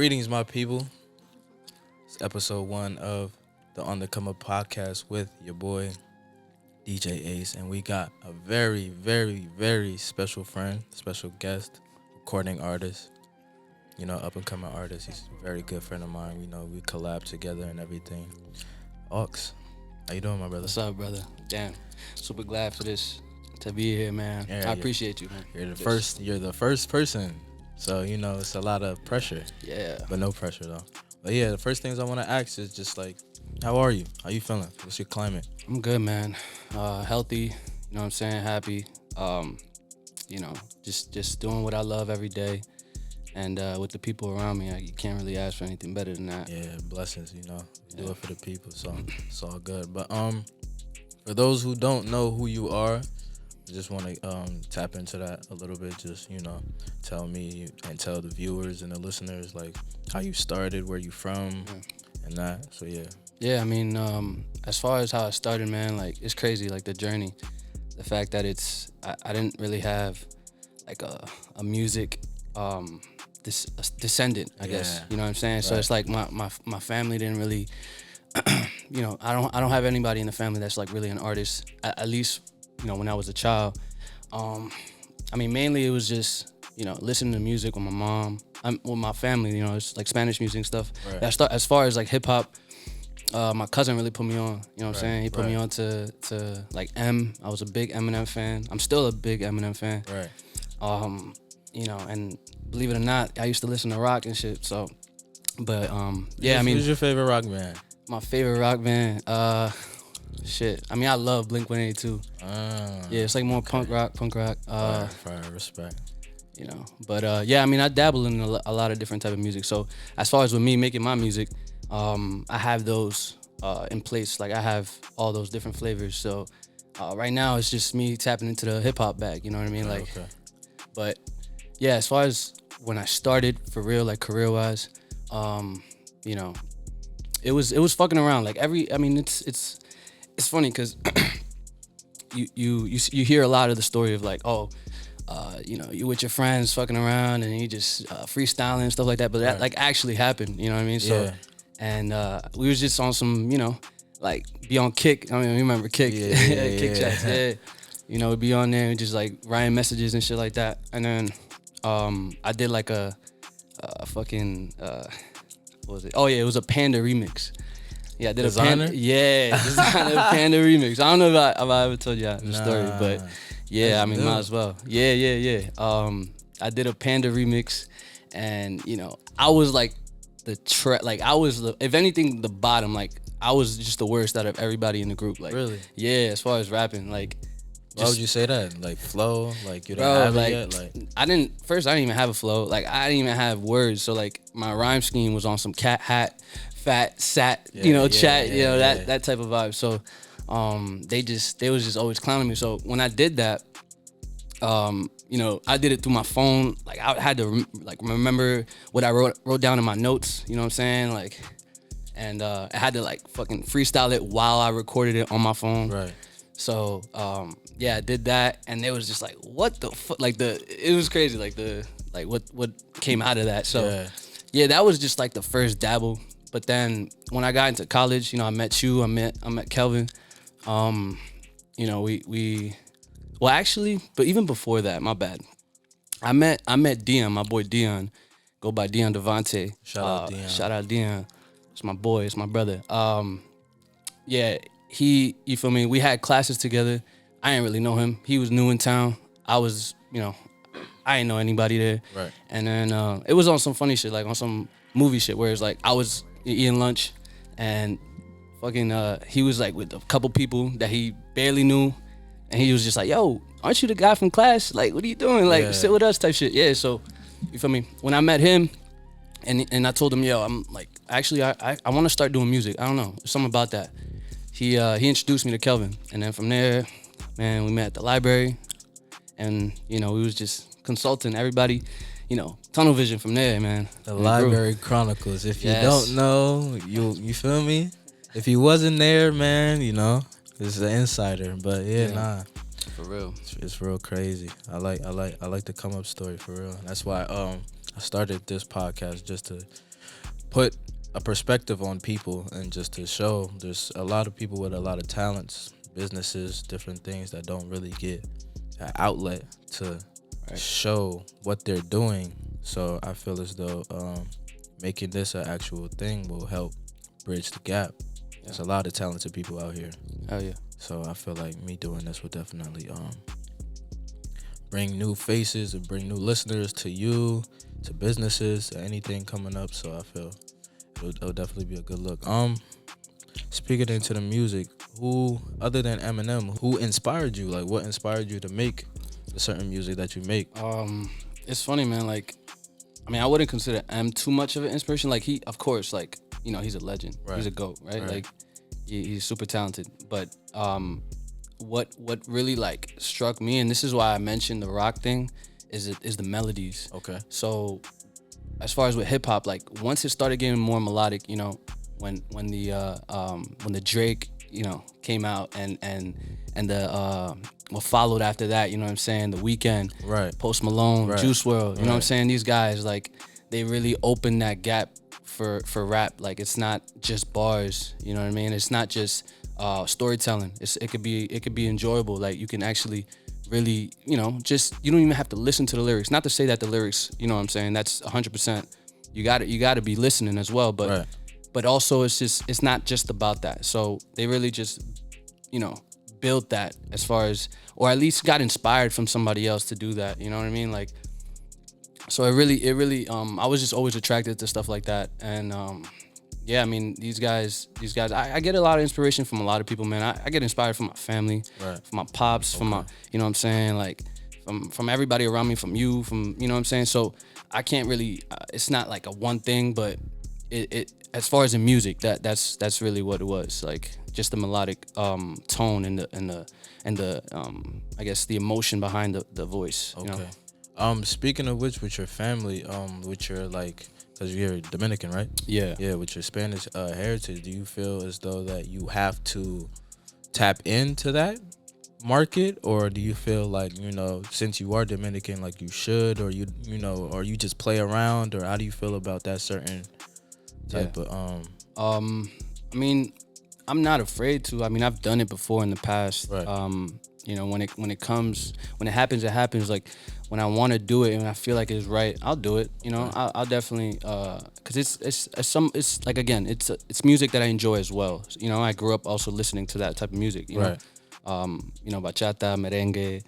Greetings, my people. It's episode 1 of the On the Come Up podcast with your boy, DJ Ace. And we got a very, very, very special friend, special guest, recording artist, up and coming artist. He's a very good friend of mine. We collab together and everything. Ox, how you doing, my brother? What's up, brother? Damn, super glad for this to be here, man. I appreciate you, man. You're the first person. So, it's a lot of pressure. Yeah. But no pressure, though. But, yeah, the first things I want to ask is just, how are you? How you feeling? What's your climate? I'm good, man. Healthy, you know what I'm saying? Happy. Just doing what I love every day. And with the people around me, you can't really ask for anything better than that. Yeah, blessings, Do it for the people, so it's all good. But for those who don't know who you are, I just want to tap into that a little bit. Just, tell me and tell the viewers and the listeners, how you started, where you from, and that. So, yeah. Yeah, I mean, as far as how I started, man, it's crazy, the journey. The fact that I didn't really have, a music descendant, I guess. You know what I'm saying? Right. So it's my family didn't really, I don't have anybody in the family that's, really an artist, at least, when I was a child. Mainly it was just, listening to music with my mom, with my family, it's Spanish music and stuff. Right. As far as hip hop, my cousin really put me on, you know what I'm saying? He put me on to M. I was a big Eminem fan. I'm still a big Eminem fan. Right. And believe it or not, I used to listen to rock and shit. So, but who's your favorite rock band? My favorite rock band, I love Blink-182. Yeah, it's more punk rock. Fire, respect. But I dabble in a lot of different type of music. So as far as with me making my music, I have those in place. I have all those different flavors. So right now it's just me tapping into the hip hop bag. You know what I mean? Okay. But yeah, as far as when I started for real, career wise, it was fucking around. It's funny because you hear a lot of the story of you with your friends fucking around and you just freestyling and stuff like that. But that actually happened. You know what I mean? So, and we was just on some, be on Kick. You remember Kick? Yeah. Kick chats. Yeah. We'd be on there and just writing messages and shit like that. And then I did a fucking what was it? Oh yeah, it was a Panda remix. Yeah, I did Designer? Designer Panda remix. I don't know if I ever told you the story, but yeah, might as well. Yeah. I did a Panda remix, and I was if anything, the bottom. I was just the worst out of everybody in the group. Really? Yeah, as far as rapping, Why would you say that? Flow? You don't have it yet? I didn't even have a flow. I didn't even have words. So my rhyme scheme was on some cat hat, fat, sat, chat, that type of vibe. So they was just always clowning me. So when I did that, I did it through my phone. I had to remember what I wrote down in my notes, you know what I'm saying? And I had to fucking freestyle it while I recorded it on my phone. Right. So I did that, and it was just what the fuck? It was crazy. What came out of that. So yeah, that was just the first dabble. But then when I got into college, I met you, I met Kelvin. But even before that, my bad. I met Dion, my boy Dion, go by Dion Devante. Shout out Dion. It's my boy, it's my brother. You feel me? We had classes together. I didn't really know him. He was new in town. I was, I didn't know anybody there. Right. And then it was on some funny shit, on some movie shit where it's I was eating lunch and fucking he was with a couple people that he barely knew, and he was just yo, aren't you the guy from class? What are you doing? Sit with us type shit. Yeah, so you feel me? When I met him and I told him, yo, I'm actually I want to start doing music. I don't know, there's something about that. He introduced me to Kelvin, and then from there, man, we met at the library, and we was just consulting everybody, tunnel vision from there, man. The Library Chronicles. If you don't know, you feel me? If you wasn't there, man, it's an insider. But nah, for real, it's real crazy. I like the come up story for real. That's why I started this podcast, just to put a perspective on people and just to show there's a lot of people with a lot of talents, businesses, different things that don't really get an outlet to show what they're doing. So I feel as though making this an actual thing will help bridge the gap. There's a lot of talented people out here. Hell yeah. So I feel like me doing this will definitely bring new faces and bring new listeners to you, to businesses, to anything coming up. So I feel it'll definitely be a good look. Speaking into the music, who other than Eminem, who inspired you? Like, what inspired you to make the certain music that you make? It's funny, man. Like, I mean, I wouldn't consider M too much of an inspiration. Like, he, of course, like, you know, he's a legend. Right. He's a GOAT, right? Like, he's super talented. But what really like struck me, and this is why I mentioned the rock thing, is the melodies. Okay. So as far as with hip hop, like once it started getting more melodic, you know, when the Drake, you know, came out and the what followed after that, you know what I'm saying, The Weeknd, right, Post Malone, right, Juice WRLD, you know what I'm saying, these guys, like, they really opened that gap for rap. Like, it's not just bars, you know what I mean, it's not just storytelling. It could be enjoyable. Like, you can actually really, you know, just, you don't even have to listen to the lyrics. Not to say that the lyrics, you know what I'm saying, that's 100%. You got to be listening as well, but right. But also it's not just about that. So they really just, you know, built that as far as, or at least got inspired from somebody else to do that. You know what I mean? Like, so it really I was just always attracted to stuff like that. And yeah, I mean, these guys, I get a lot of inspiration from a lot of people, man. I get inspired from my family, right, from my pops, from my, you know what I'm saying, like from everybody around me, from you, from, you know what I'm saying. So I can't really, it's not like a one thing, but it as far as in music, that's really what it was, like just the melodic tone and the I guess the emotion behind the voice. Okay. You know? Speaking of which, with your family, with your, like, because you're Dominican, right? Yeah. Yeah, with your Spanish heritage, do you feel as though that you have to tap into that market, or do you feel like, you know, since you are Dominican, like you should, or you know, or you just play around, or how do you feel about that certain type of I mean, I'm not afraid to. I mean, I've done it before in the past. Right. You know, when it happens, it happens. Like, when I want to do it and I feel like it's right, I'll do it. You know, right. I'll definitely, cause it's like, again, it's music that I enjoy as well. You know, I grew up also listening to that type of music. You know, you know, bachata, merengue,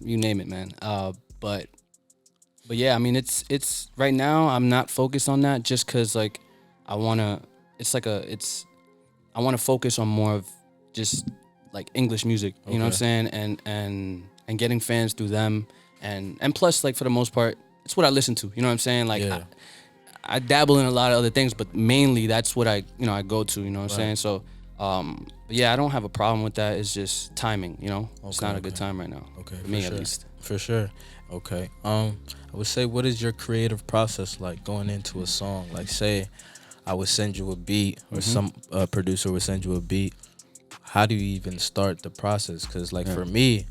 you name it, man. But yeah, I mean, it's right now I'm not focused on that, just cause like I wanna focus on more of just like English music. You know what I'm saying, and getting fans through them. And plus, like, for the most part, it's what I listen to. You know what I'm saying? Like, I dabble in a lot of other things, but mainly that's what I go to. You know what I'm saying? So, but yeah, I don't have a problem with that. It's just timing. You know, it's not a good time right now. Okay, for me at least. For sure. Okay. I would say, what is your creative process like going into a song? Like, say, I would send you a beat, or some producer would send you a beat. How do you even start the process? Because, like, for me,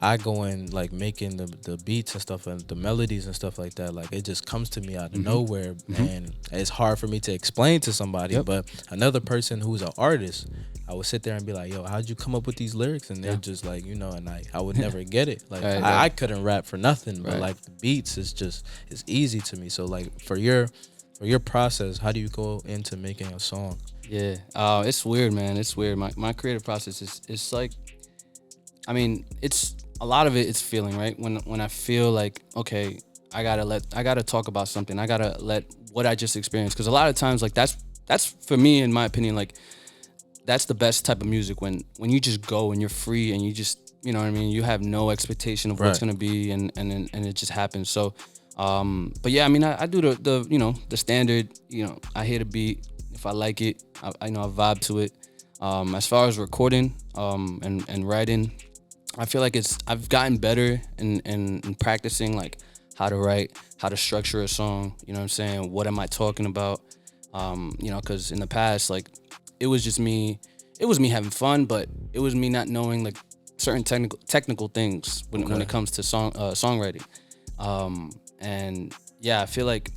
I go in, like, making the beats and stuff and the melodies and stuff like that. Like, it just comes to me out of nowhere, and it's hard for me to explain to somebody. But another person who's an artist, I would sit there and be like, yo, how'd you come up with these lyrics? And they're just like, you know, and I would never get it. Like, I couldn't rap for nothing, but like the beats is just, it's easy to me. So, like, for your process, how do you go into making a song? Yeah, it's weird, man. It's weird. My creative process is like, I mean, it's a lot of it's feeling, right? When I feel like, okay, I gotta talk about something. I gotta let what I just experienced, because a lot of times, like, that's for me, in my opinion, like, that's the best type of music, when you just go and you're free and you just, you know what I mean, you have no expectation of what's gonna be, and it just happens. So, but yeah, I mean, I do the you know, the standard, you know, I hear the beat, if I like it, I know I vibe to it. As far as recording and writing, I feel like I've gotten better in practicing, like, how to write, how to structure a song, you know what I'm saying? What am I talking about? You know, because in the past, like, it was me having fun, but it was me not knowing, like, certain technical things when it comes to songwriting. And yeah, I feel like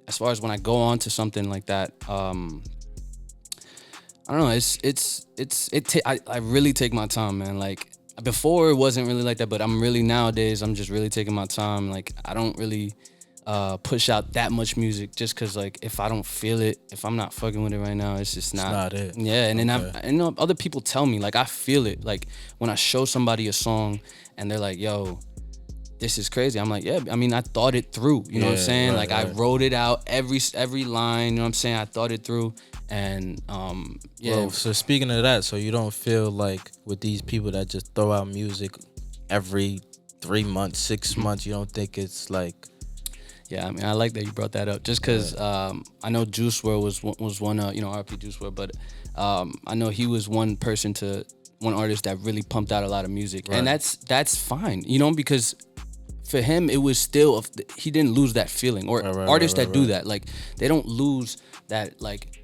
as far as when I go on to something like that, I don't know. I really take my time, man. Like before, it wasn't really like that, but I'm really nowadays. I'm just really taking my time. Like I don't really push out that much music just because like if I don't feel it, if I'm not fucking with it right now, it's just not it. Yeah, and Okay. then other people tell me like I feel it. Like when I show somebody a song and they're like, "Yo, this is crazy." I'm like, yeah, I mean, I thought it through. You know what I'm saying? right, Like I wrote it out every line. You know what I'm saying? I thought it through, and yeah. Well, so speaking of that, so you don't feel like with these people that just throw out music every 3 months, 6 months, you don't think it's like, Yeah, I mean, I like that you brought that up, just because I know Juice WRLD was one, RP Juice WRLD, but I know he was one artist that really pumped out a lot of music, and that's fine, because for him it was still he didn't lose that feeling, or artists that do that, like they don't lose that, like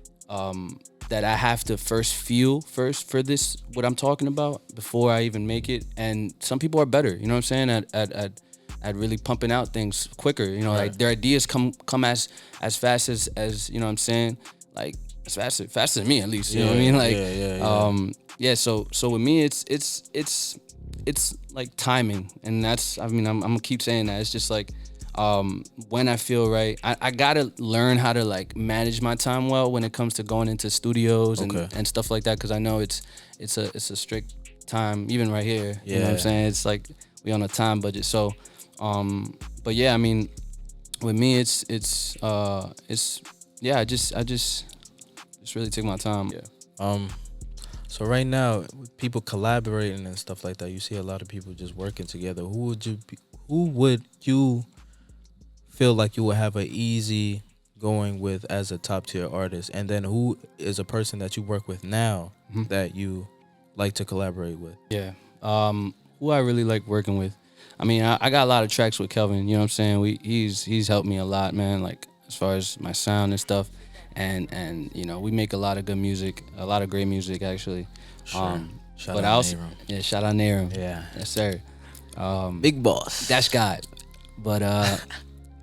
that I have to feel for this what I'm talking about before I even make it, and some people are better, you know what I'm saying, at really pumping out things quicker, like their ideas come as fast as you know what I'm saying, like as faster than me at least, you know what I mean, like so with me it's like timing, and that's, I mean, I'm gonna keep saying that. It's just like when I feel right, I gotta learn how to like manage my time well when it comes to going into studios and stuff like that, because I know it's a strict time, even right here. You know what I'm saying? It's like we on a time budget. So but yeah, I mean, with me it's yeah, I just really take my time. Yeah. So right now, with people collaborating and stuff like that, you see a lot of people just working together. Who would you feel like you would have an easy going with as a top tier artist? And then who is a person that you work with now that you like to collaborate with? Yeah. Who I really like working with, I mean, I got a lot of tracks with Kelvin, you know what I'm saying? He's helped me a lot, man, like as far as my sound and stuff. And we make a lot of good music, a lot of great music actually. Sure. Shout out Nairam. Yeah. Yes, sir. Big boss. That's God. But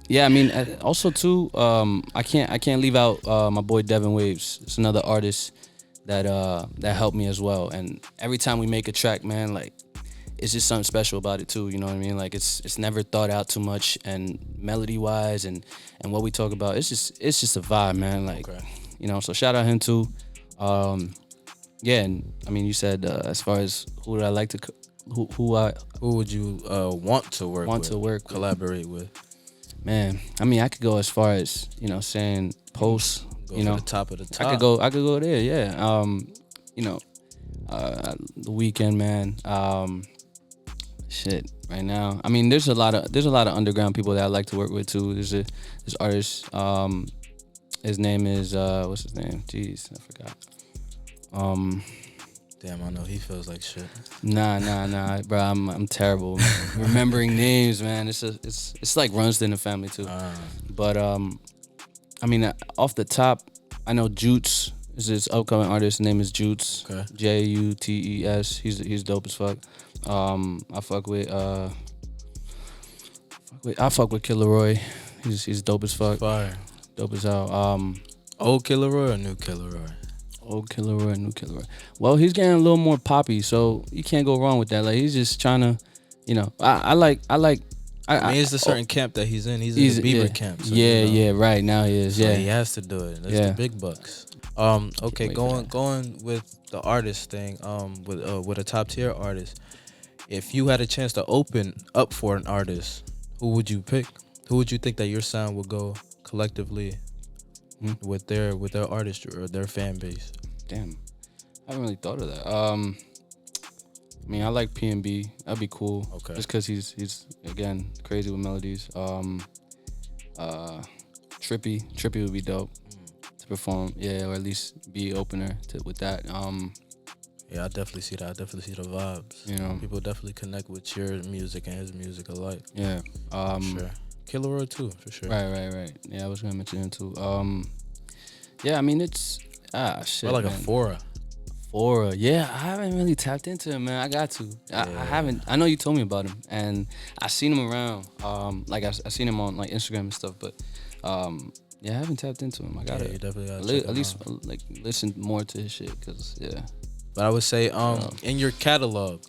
yeah, I mean, also too, I can't leave out my boy Devin Waves. It's another artist that helped me as well. And every time we make a track, man, like it's just something special about it too, you know what I mean? Like it's never thought out too much, and melody wise and what we talk about, it's just a vibe, man. Like so shout out him too. Yeah, and I mean, you said as far as who would I like to who would you want to collaborate with? Man, I mean, I could go as far as saying Post. Go for the top of the top. I could go there. Yeah. The Weeknd, man. Shit, right now. I mean, there's a lot of underground people that I like to work with too. There's this artist. His name is what's his name? Jeez, I forgot. Damn, I know he feels like shit. Nah, bro. I'm terrible remembering names, man. It's like runs in the family too. But I mean, off the top, I know Jutes is this upcoming artist. His name is Jutes. Okay. Jutes. He's dope as fuck. I fuck with Killeroy. He's dope as fuck. Fire. Dope as hell. Old Killeroy or new Killeroy? Old Killeroy, new Killeroy. Well, he's getting a little more poppy, so you can't go wrong with that. Like he's just trying to, I mean, it's a certain camp that he's in. He's in the Bieber camp. So, yeah. Right now he is. So yeah, he has to do it. That's the big bucks. Okay, going with the artist thing. With a top tier artist. If you had a chance to open up for an artist, who would you pick? Who would you think that your sound would go collectively with their artistry or their fan base? Damn, I haven't really thought of that. I mean, I like P&B. That'd be cool. Okay. Just because he's again crazy with melodies. Trippy would be dope to perform. Yeah, or at least be opener with that. Yeah, I definitely see that. I definitely see the vibes. People definitely connect with your music and his music alike. Yeah. Sure. Killeroy too, for sure. Right. Yeah, I was gonna mention him too. Yeah, I mean it's shit. Or like man. a Fora. Yeah, I haven't really tapped into him, man. I got to. I haven't. I know you told me about him, and I seen him around. Like I seen him on like Instagram and stuff, but Yeah, I haven't tapped into him. I gotta, you definitely gotta check him at least out. like listen more to his shit, cause yeah. But I would say, in your catalog,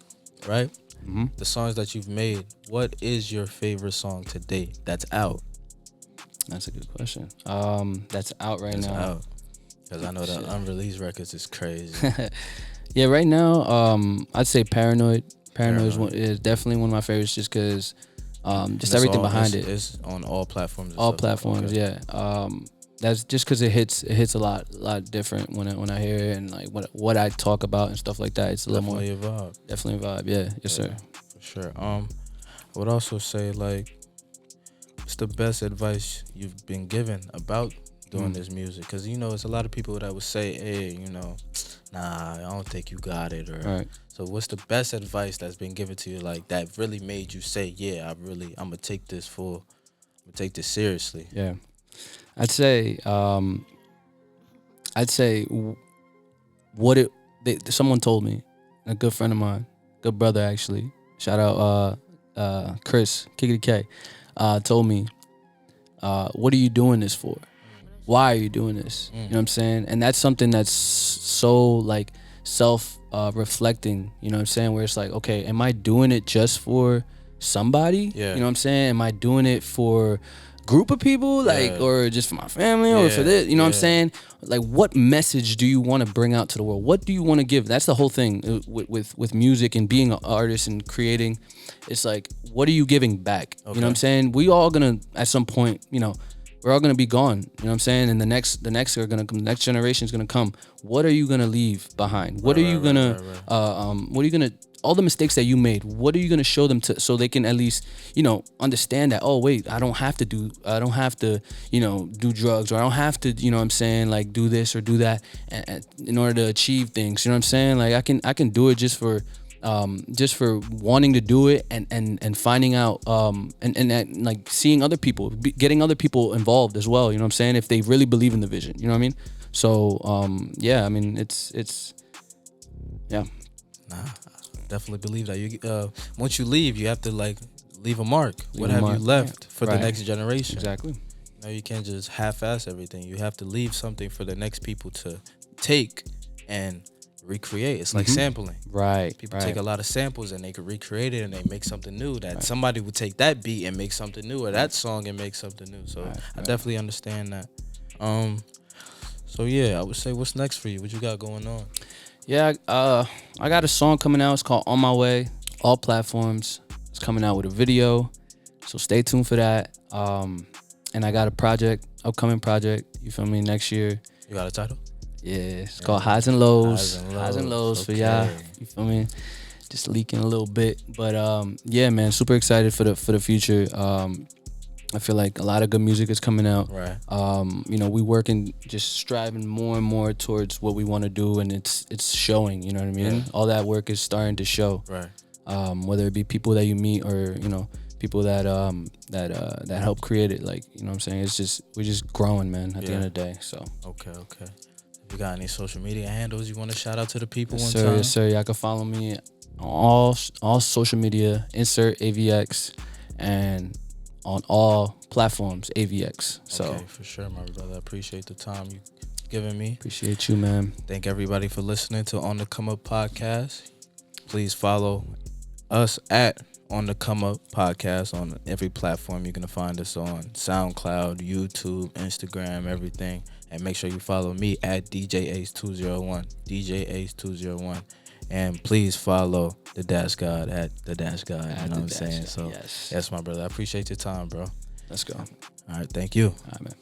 right, Mm-hmm. the songs that you've made, what is your favorite song to date that's out? That's a good question. That's out right That's now. out. Because I know the Shit. unreleased records is crazy. Yeah, right now, I'd say Paranoid. Paranoid. Is definitely one of my favorites, just because, just It's everything all- behind it's, it. It's on all platforms. and All stuff. platforms, Okay. yeah. That's just because it hits a lot different when I hear it, and like what I talk about and stuff like that. It's a little more Definitely a vibe. definitely a vibe. Yeah, yes sir. For sure. I would also say, like, what's the best advice you've been given about doing this music? Because, you know, it's a lot of people that would say, hey, you know, nah, I don't think you got it. Or All right. So what's the best advice that's been given to you, like, that really made you say, yeah, I'm going to take this seriously? Yeah, I'd say what it. Someone told me, a good friend of mine, good brother actually. Shout out Chris Kickity K. Told me, what are you doing this for? Why are you doing this? You know what I'm saying? And that's something that's so like self reflecting, you know what I'm saying? Where it's like, okay, am I doing it just for somebody? Yeah. You know what I'm saying? Am I doing it for group of people, like, Yeah. or just for my family, or for this? You know what I'm Yeah. saying? Like, what message do you want to bring out to the world? What do you want to give? That's the whole thing with music and being an artist and creating. It's like, what are you giving back? You know what I'm saying? We all gonna at some point, you know, we're all gonna be gone. You know what I'm saying? And the next are gonna come. The next generation is gonna come. What are you gonna leave behind? What are you gonna? What are you gonna? All the mistakes that you made. What are you gonna show them so they can at least, you know, understand that? Oh wait, I don't have to, you know, do drugs, or I don't have to, you know what I'm saying, like do this or do that, and in order to achieve things. You know what I'm saying? Like I can do it just for wanting to do it and finding out and like seeing other people, getting other people involved as well, you know what I'm saying, if they really believe in the vision, you know what I mean? So yeah, I mean it's yeah. Nah, I definitely believe that. You once you leave, you have to like leave a mark. What a have mark, you left for the right. next generation? Exactly. No, you can't just half-ass everything. You have to leave something for the next people to take and recreate. It's like sampling. Right. People take a lot of samples and they could recreate it and they make something new. That somebody would take that beat and make something new, or that song and make something new. So I definitely understand that. So yeah, I would say, what's next for you? What you got going on? Yeah, I got a song coming out. It's called On My Way. All platforms. It's coming out with a video, so stay tuned for that. And I got a upcoming project. You feel me? Next year. You got a title? Yeah, it's called Highs and Lows. Highs and Lows. For y'all. Okay. You feel me? Just leaking a little bit, but yeah, man, super excited for the future. I feel like a lot of good music is coming out. Right. You know, we working, just striving more and more towards what we want to do, and it's showing. You know what I mean? Yeah. All that work is starting to show. Right. Whether it be people that you meet, or you know, people that help create it. Like, you know what I'm saying? It's just, we're just growing, man. At the end of the day. So. Okay. You got any social media handles you want to shout out to the people? Yes, one sir, time? yes, sir. Y'all can follow me on all social media. Insert AVX, and on all platforms AVX. So Okay, for sure, my brother. I appreciate the time you giving me. appreciate you, man. Thank everybody for listening to On the Come Up Podcast. Please follow us at On the Come Up Podcast on every platform. You're going to find us on SoundCloud, YouTube, Instagram, everything. And make sure you follow me at DJ Ace201, DJ Ace201. And please follow the Dash God at the Dash God. You know what I'm saying? So, yes, my brother. I appreciate your time, bro. Let's go. All right, thank you. All right, man.